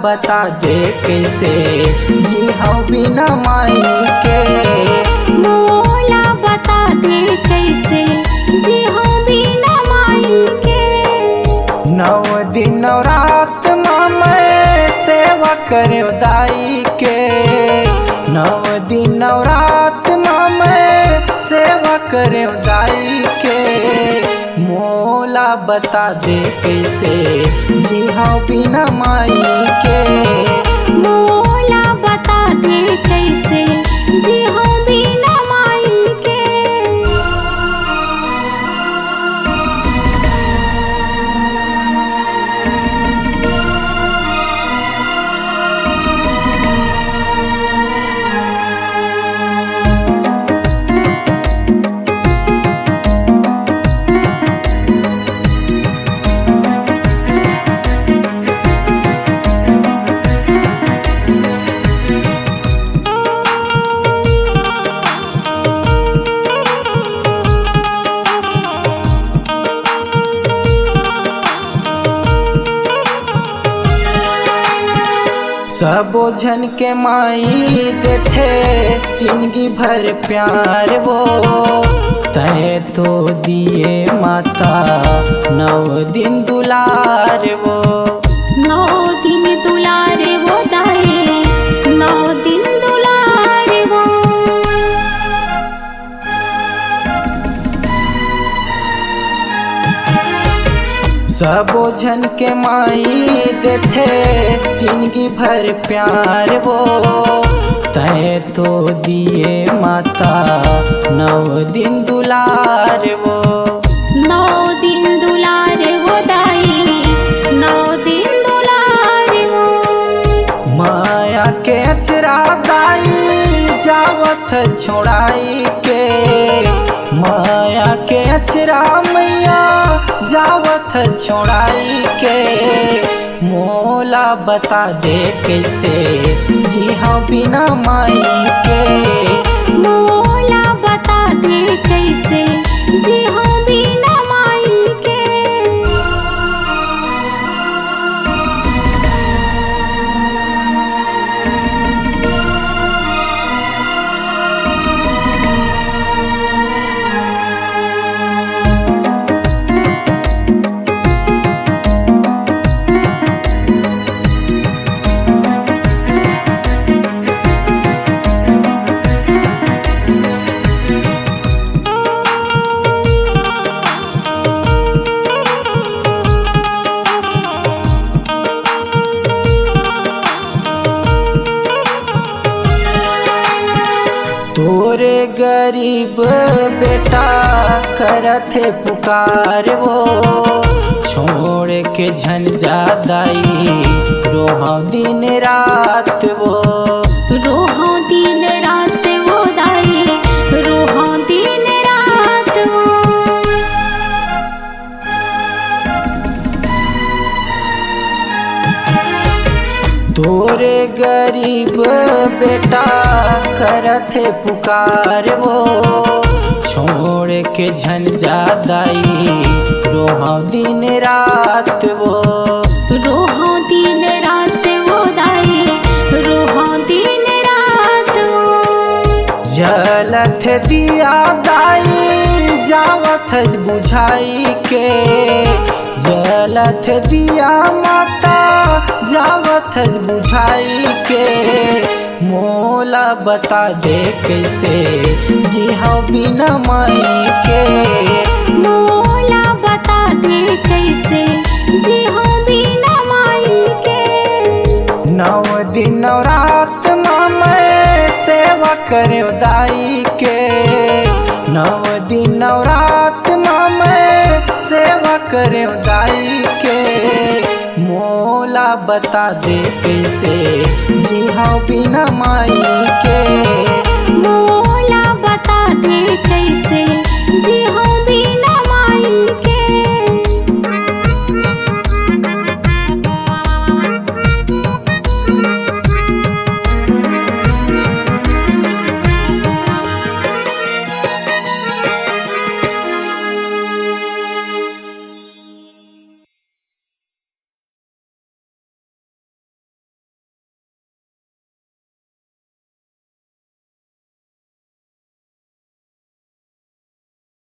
बता दे कैसे जी हाँ बिना माई के। मोला बता दे कैसे जी हाँ बिना माई के। 9 दिन 9 रात माँ मैं सेवा करे दाई के। 9 दिन 9 रात माँ मैं सेवा करे दाई के। मोला बता दे कैसे जी हाँ बिना माई के। मोला बता दे कैसे जी हाँ बिना माई के। सबो जन के माई देथे जिंदगी भर प्यार वो। तय तो दिए माता 9 दिन दुलार वो। 9 दिन दुलार वो दाई 9 दिन दुलार वो। सबो जन के माई देथे जिंदगी भर प्यार वो। तय तो दिए माता 9 दिन दुलार वो। 9 दिन दुलार वो दाई 9 दिन दुलार वो। माया के अचरा दाई जावत छोड़ाई के। माया के अचरा मैया जावत छोड़ाई के। मोला बता दे कैसे जी हाँ बिना माई के। मोला बता दे कैसे जी हाँ बिना माई के। तोरे गरीब बेटा करत है पुकार वो। छोड़ के झंझा दाई रोहा दिन रात वो। रोहा दिन रात वो दाई रोहा दिन रात वो। तोरे गरीब बेटा करत है पुकार वो। छोड़ के झंझा दाई रोहा दिन रात वो। रोहा दिन रात वो दाई रोहा दिन रात वो। जलत दिया दाई जावत बुझाई के। जलत दिया माता जावत बुझाई के। मोला बता दे कैसे जी हाँ बिना माई के। मोला बता दे कैसे जी हाँ बिना माई के। 9 दिन 9 रात माँ मैं सेवा करे दाई के। 9 दिन 9 रात माँ मैं सेवा करे दाई के। मोला बता दे कैसे जी हाँ बिना माई के।